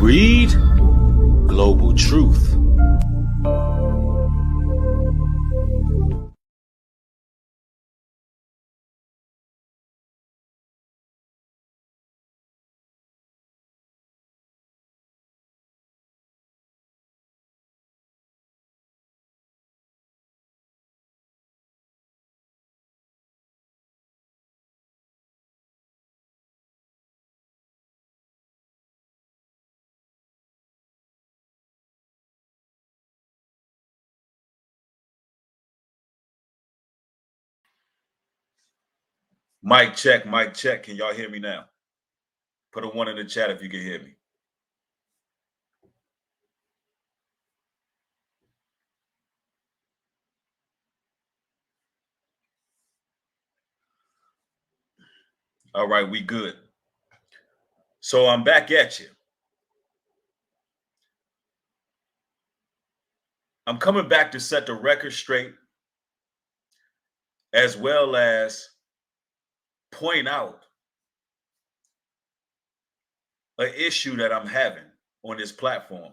Read Global Truth. Mic check, mic check. Can y'all hear me now? Put a 1 in the chat if you can hear me. All right, we good. So I'm back at you. I'm coming back to set the record straight, as well as point out an issue that I'm having on this platform,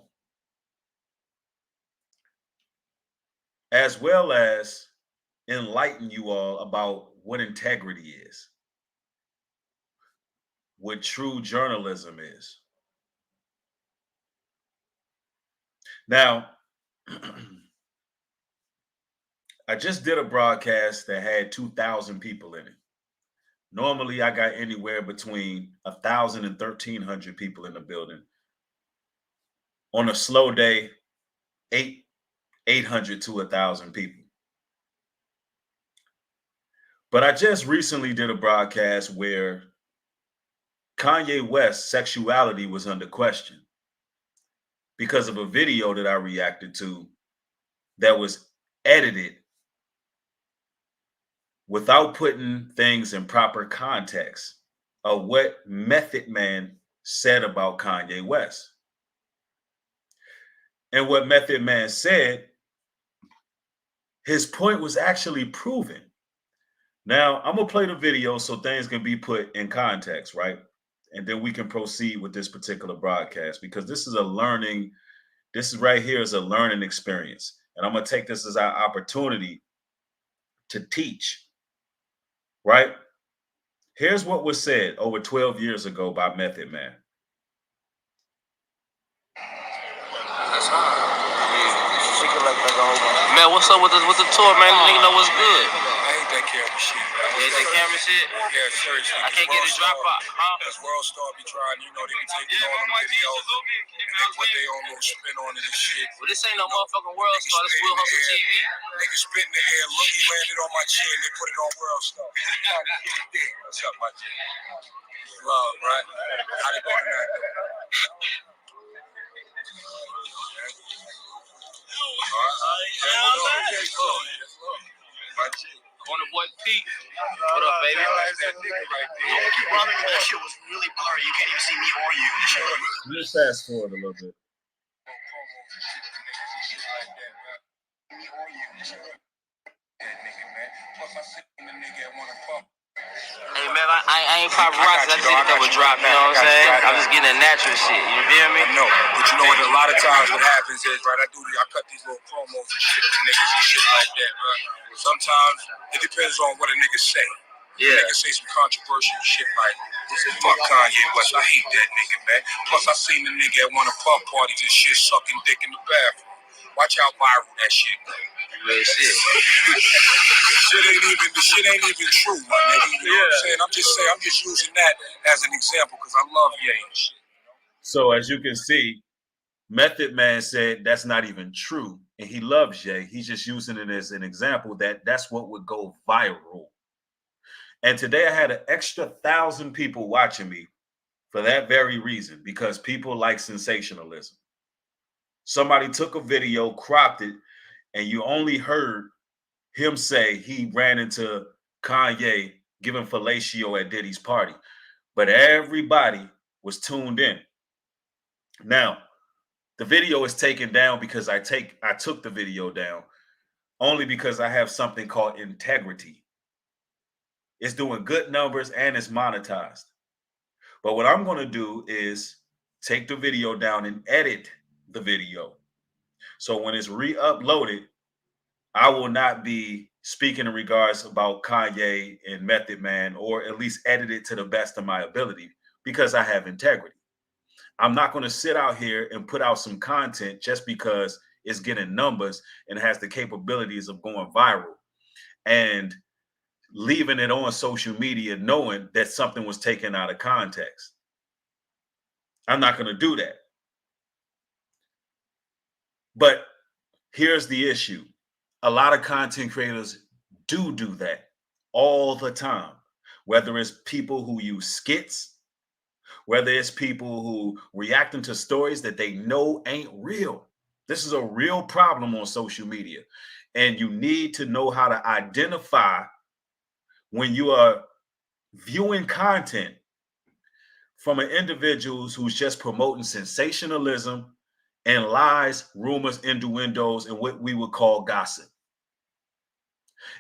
as well as enlighten you all about what integrity is, what true journalism is. Now, I just did a broadcast that had 2,000 people in it. Normally, I got anywhere between 1,000 and 1,300 people in the building. On a slow day, 800 to 1,000 people. But I just recently did a broadcast where Kanye West's sexuality was under question because of a video that I reacted to that was edited without putting things in proper context of what Method Man said about Kanye West. And what Method Man said, his point was actually proven. Now, I'm going to play the video so things can be put in context, right? And then we can proceed with this particular broadcast, because this is right here is a learning experience. And I'm going to take this as our opportunity to teach, right? Here's what was said over 12 years ago by Method Man. Man, what's up with the tour, man? The nigga know what's good. I hate that camera shit, man. You hate that camera shit? Yeah, seriously. I can't get a drop out, huh? That's World Star be trying, they be taking all them videos and they put their own little spin on it and shit. Well, this ain't no motherfucking World Star. This Will Hustle TV. Niggas spit in the air, Loogie landed on my chin, they put it on World Star. What's up, my G? Love, right? How they going that? Corner boy Pete. What up, baby? That nigga right there. That shit was really blurry. You can't even see me or you. Let's fast forward a little bit. Hey, man, I ain't paparazzi. I just did a double drop, you know what I'm saying? I'm just getting that natural shit. You feel me? No, but you know what? A lot of times what happens is, right, I cut these little promos and shit to niggas and shit like that, right? Sometimes it depends on what a nigga say. Yeah. Nigga say some controversial shit like, fuck Kanye West, I hate that nigga, man. Plus, I seen the nigga at one of pub parties and shit sucking dick in the bathroom. Watch how viral that shit go. Real shit. The shit ain't even true, my nigga. You know what I'm saying? I'm just using that as an example because I love Ye and shit. So as you can see, Method Man said that's not even true, and he loves Ye. He's just using it as an example that's what would go viral. And today I had an extra 1,000 people watching me for that very reason, because people like sensationalism. Somebody took a video, cropped it, and you only heard him say he ran into Kanye giving fellatio at Diddy's party. But everybody was tuned in. Now, the video is taken down because I took the video down only because I have something called integrity. It's doing good numbers and it's monetized. But what I'm going to do is take the video down and edit the video. So when it's re-uploaded, I will not be speaking in regards about Kanye and Method Man, or at least edit it to the best of my ability, because I have integrity. I'm not going to sit out here and put out some content just because it's getting numbers and has the capabilities of going viral and leaving it on social media knowing that something was taken out of context. I'm not going to do that. But here's the issue. A lot of content creators do that all the time, whether it's people who use skits, whether it's people who reacting to stories that they know ain't real. This is a real problem on social media. And you need to know how to identify when you are viewing content from an individual who's just promoting sensationalism and lies, rumors, innuendos, and what we would call gossip.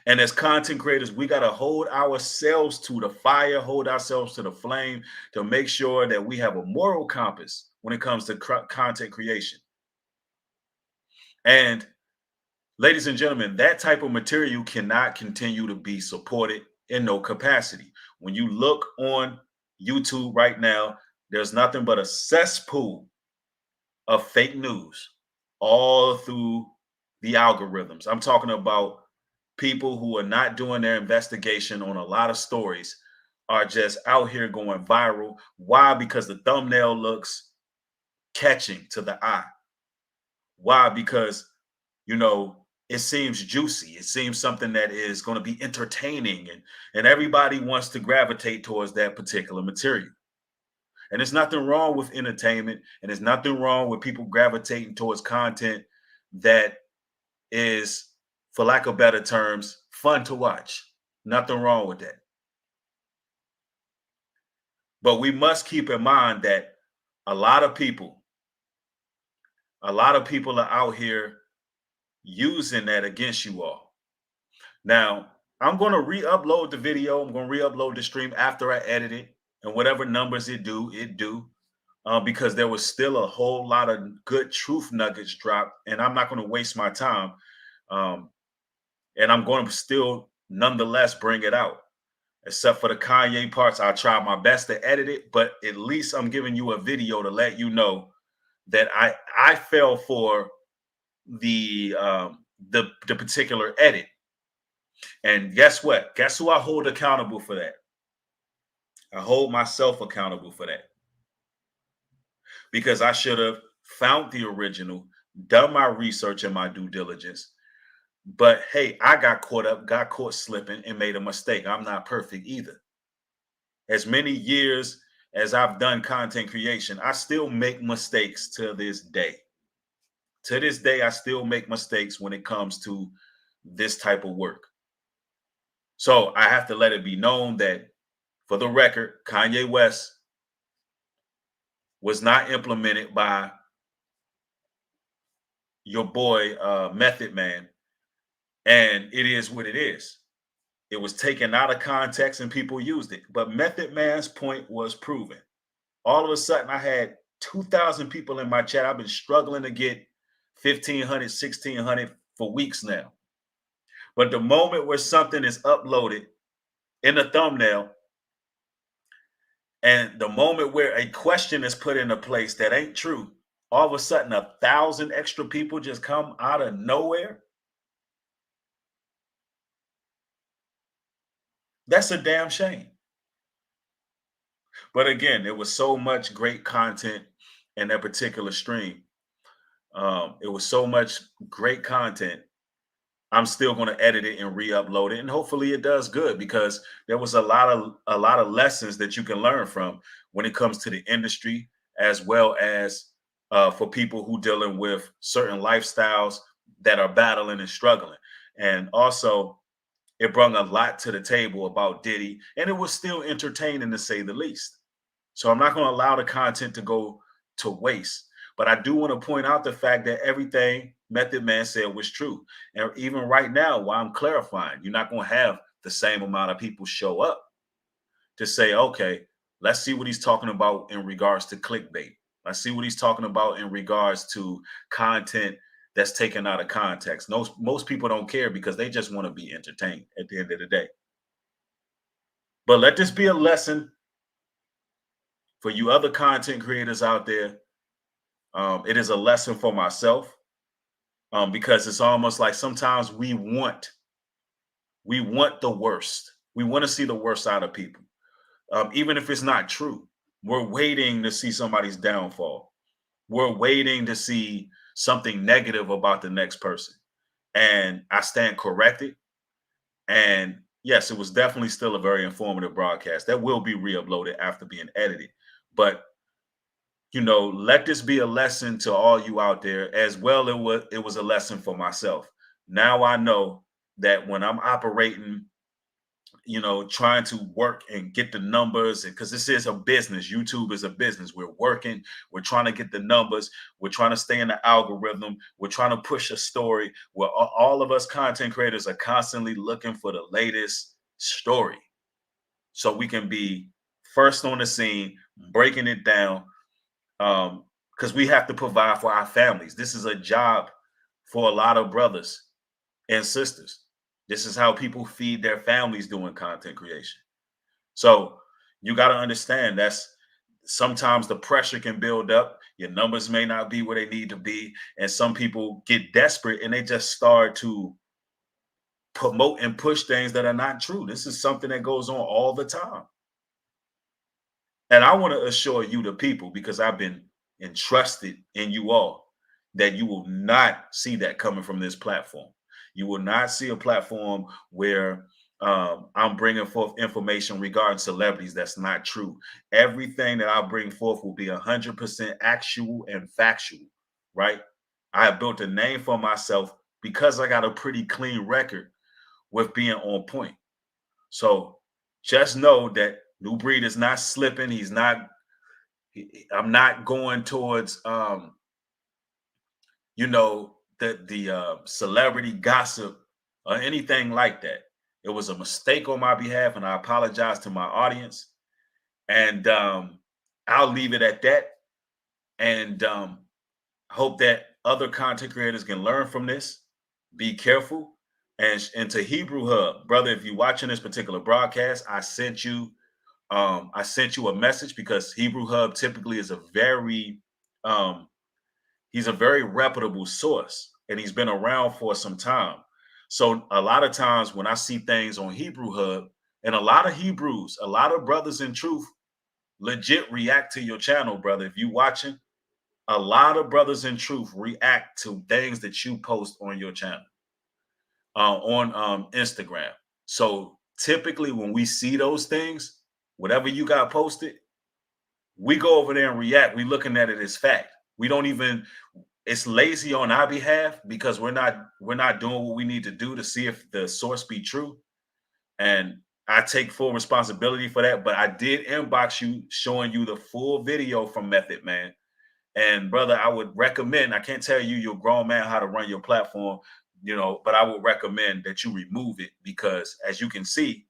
And as content creators, we got to hold ourselves to the fire, hold ourselves to the flame to make sure that we have a moral compass when it comes to content creation. And ladies and gentlemen, that type of material cannot continue to be supported in no capacity. When you look on YouTube right now, there's nothing but a cesspool of fake news all through the algorithms. I'm talking about people who are not doing their investigation on a lot of stories are just out here going viral. Why? Because the thumbnail looks catching to the eye. Why? Because, it seems juicy. It seems something that is going to be entertaining, and everybody wants to gravitate towards that particular material. And there's nothing wrong with entertainment, and there's nothing wrong with people gravitating towards content that is, for lack of better terms, fun to watch. Nothing wrong with that. But we must keep in mind that a lot of people are out here using that against you all. Now, I'm going to re-upload the video. I'm going to re-upload the stream after I edit it, and whatever numbers it do. Because there was still a whole lot of good truth nuggets dropped, and I'm not going to waste my time. And I'm going to still nonetheless bring it out. Except for the Kanye parts, I tried my best to edit it, but at least I'm giving you a video to let you know that I fell for the particular edit. And guess what? Guess who I hold accountable for that? I hold myself accountable for that. Because I should have found the original, done my research and my due diligence. But hey, I got caught slipping and made a mistake. I'm not perfect either. As many years as I've done content creation, I still make mistakes to this day. To this day, I still make mistakes when it comes to this type of work. So I have to let it be known that, for the record, Kanye West was not implemented by your boy Method Man. And it is what it is. It was taken out of context and people used it. But Method Man's point was proven. All of a sudden, I had 2,000 people in my chat. I've been struggling to get 1,500, 1,600 for weeks now. But the moment where something is uploaded in the thumbnail, and the moment where a question is put into place that ain't true, all of a sudden 1,000 extra people just come out of nowhere. That's a damn shame. But again, there was so much great content in that particular stream. It was so much great content. I'm still going to edit it and re-upload it, and hopefully it does good, because there was a lot of lessons that you can learn from when it comes to the industry, as well as for people who dealing with certain lifestyles that are battling and struggling. And also, it brought a lot to the table about Diddy, and it was still entertaining, to say the least. So I'm not going to allow the content to go to waste. But I do want to point out the fact that everything Method Man said was true. And even right now, while I'm clarifying, you're not going to have the same amount of people show up to say, okay, let's see what he's talking about in regards to clickbait. I see what he's talking about in regards to content that's taken out of context. Most people don't care because they just want to be entertained at the end of the day. But let this be a lesson for you other content creators out there. It is a lesson for myself because it's almost like sometimes we want the worst. We want to see the worst out of people, even if it's not true. We're waiting to see somebody's downfall. We're waiting to see something negative about the next person. And I stand corrected. And yes, it was definitely still a very informative broadcast that will be re-uploaded after being edited. But let this be a lesson to all you out there as well. It was a lesson for myself. Now I know that when I'm operating, trying to work and get the numbers, because this is a business. YouTube is a business. We're working, we're trying to get the numbers, we're trying to stay in the algorithm, we're trying to push a story where all of us content creators are constantly looking for the latest story so we can be first on the scene, breaking it down, because we have to provide for our families. This is a job for a lot of brothers and sisters. This is how people feed their families doing content creation. So you got to understand that's sometimes the pressure can build up. Your numbers may not be where they need to be. And some people get desperate and they just start to promote and push things that are not true. This is something that goes on all the time. And I want to assure you, the people, because I've been entrusted in you all, that you will not see that coming from this platform. You will not see a platform where I'm bringing forth information regarding celebrities that's not true. Everything that I bring forth will be 100% actual and factual, right? I have built a name for myself because I got a pretty clean record with being on point. So just know that New Breed is not slipping. I'm not going towards the celebrity gossip or anything like that. It was a mistake on my behalf, and I apologize to my audience. And I'll leave it at that. And hope that other content creators can learn from this. Be careful. And to Hebrew Hub, brother, if you're watching this particular broadcast, I sent you a message because Hebrew Hub typically is um, he's a very reputable source, and he's been around for some time. So a lot of times when I see things on Hebrew Hub, and a lot of Hebrews, a lot of brothers in truth, legit react to your channel, brother. If you watching, a lot of brothers in truth react to things that you post on your channel, on Instagram. So typically when we see those things, whatever you got posted, we go over there and react. We looking at it as fact. We don't even, it's lazy on our behalf because we're not doing what we need to do to see if the source be true. And I take full responsibility for that. But I did inbox you showing you the full video from Method Man. And brother, I would recommend, I can't tell you, you're a grown man, how to run your platform, but I would recommend that you remove it because as you can see,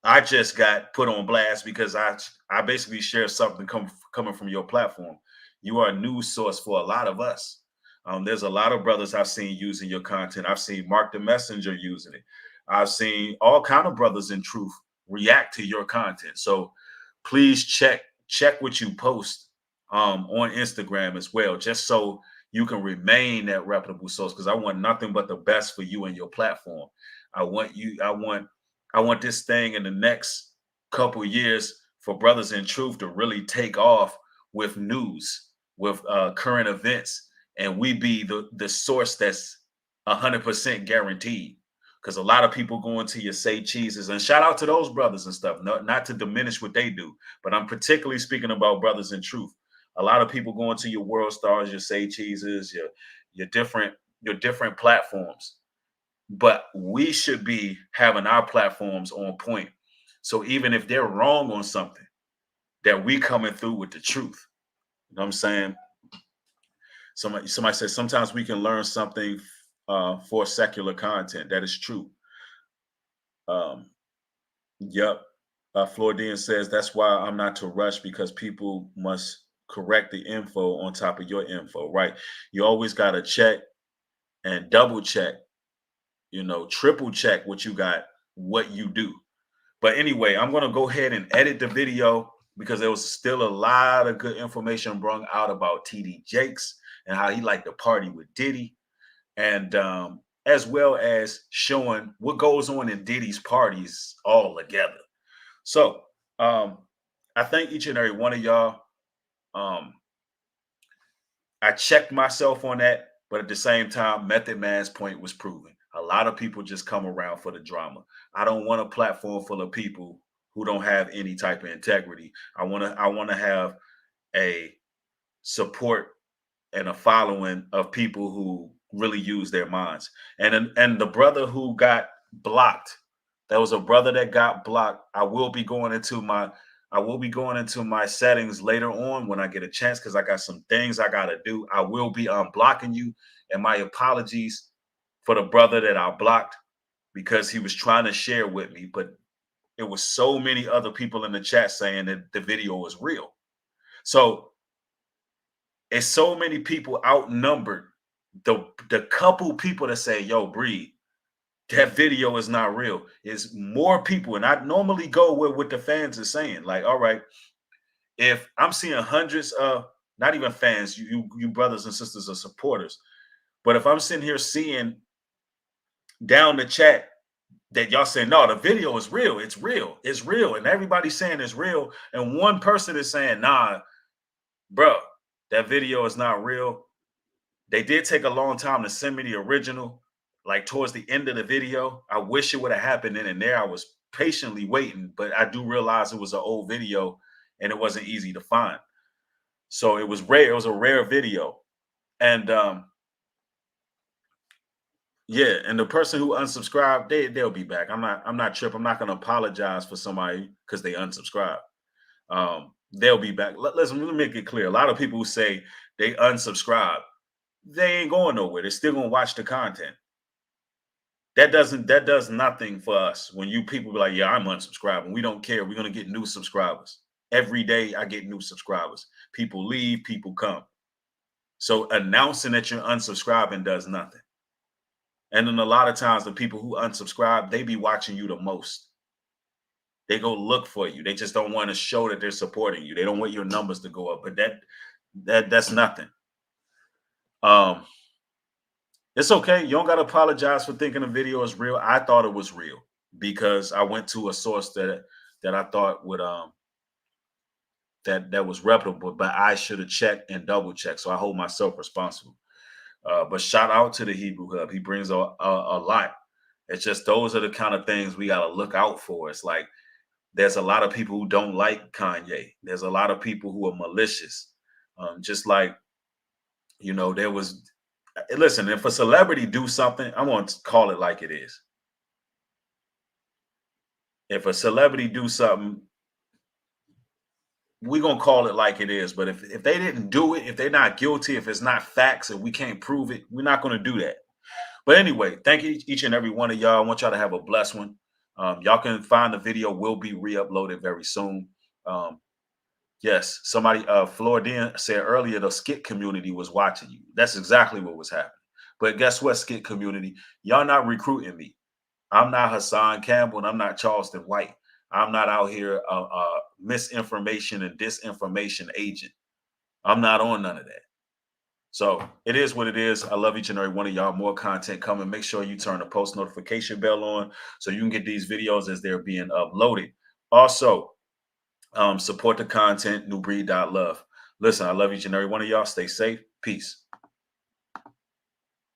I just got put on blast because I basically share something coming from your platform. You are a news source for a lot of us. There's a lot of brothers I've seen using your content. I've seen Mark the Messenger using it. I've seen all kind of brothers in truth react to your content. So please check what you post on Instagram as well, just so you can remain that reputable source. Because I want nothing but the best for you and your platform. I want this thing in the next couple of years for brothers in truth to really take off with news, with current events, and we be the source that's 100% guaranteed. Because a lot of people go into your Say Cheeses, and shout out to those brothers and stuff, not to diminish what they do, but I'm particularly speaking about brothers in truth. A lot of people go into your World Stars, your Say Cheeses, your different platforms, but we should be having our platforms on point. So even if they're wrong on something, that we coming through with the truth. You know what I'm saying? Somebody said sometimes we can learn something for secular content. That is true. Um, yep. Floridian says that's why I'm not to rush because people must correct the info on top of your info, right? You always got to check and double check, triple check what you do. But anyway, I'm going to go ahead and edit the video because there was still a lot of good information brought out about TD Jakes and how he liked to party with Diddy, and as well as showing what goes on in Diddy's parties all together. So I thank each and every one of y'all. Um, I checked myself on that, but at the same time, Method Man's point was proven. A lot of people just come around for the drama. I don't want a platform full of people who don't have any type of integrity. I want to have a support and a following of people who really use their minds. And the brother who got blocked, there was a brother that got blocked. I will be going into my settings later on when I get a chance because I got some things I gotta do. I will be unblocking you, and my apologies for the brother that I blocked because he was trying to share with me, but it was so many other people in the chat saying that the video was real. So it's so many people outnumbered the couple people that say, "Yo, Breed, that video is not real." It's more people, and I normally go with what the fans are saying. Like, all right, if I'm seeing hundreds of not even fans, you brothers and sisters or supporters, but if I'm sitting here seeing down the chat that y'all saying, no, the video is real, it's real, and everybody's saying it's real, and one person is saying, nah, bro, that video is not real. They did take a long time to send me the original, like towards the end of the video. I wish it would have happened then and there. I was patiently waiting, but I do realize it was an old video and it wasn't easy to find. So it was rare. It was a rare video. And yeah, and the person who unsubscribed, they'll be back. I'm not tripping. I'm not gonna apologize for somebody because they unsubscribe. They'll be back. Listen, let me make it clear. A lot of people who say they unsubscribe, they ain't going nowhere. They're still gonna watch the content. That does nothing for us. When you people be like, yeah, I'm unsubscribing. We don't care. We're gonna get new subscribers. Every day I get new subscribers. People leave, people come. So announcing that you're unsubscribing does nothing. And then a lot of times the people who unsubscribe, they be watching you the most. They go look for you. They just don't want to show that they're supporting you. They don't want your numbers to go up. But that's nothing. It's okay. You don't got to apologize for thinking the video is real. I thought it was real because I went to a source that I thought would that was reputable, but I should have checked and double checked. So I hold myself responsible. But shout out to the Hebrew Hub. He brings a lot. It's just those are the kind of things we got to look out for. It's like there's a lot of people who don't like Kanye. There's a lot of people who are malicious. Just like, there was, listen, if a celebrity do something, I'm going to call it like it is. If a celebrity do something, we're going to call it like it is. But if they didn't do it, if they're not guilty, if it's not facts and we can't prove it, we're not going to do that. But anyway, thank you each and every one of y'all. I want y'all to have a blessed one. Y'all can find the video will be re-uploaded very soon. Yes, somebody, Floridian said earlier the skit community was watching you. That's exactly what was happening. But guess what, skit community? Y'all not recruiting me. I'm not Hassan Campbell and I'm not Charleston White. I'm not out here misinformation and disinformation agent. I'm not on none of that. So it is what it is. I love each and every one of y'all. More content coming. Make sure you turn the post notification bell on so you can get these videos as they're being uploaded. Also, support the content, newbreed.love. Listen, I love each and every one of y'all. Stay safe. Peace.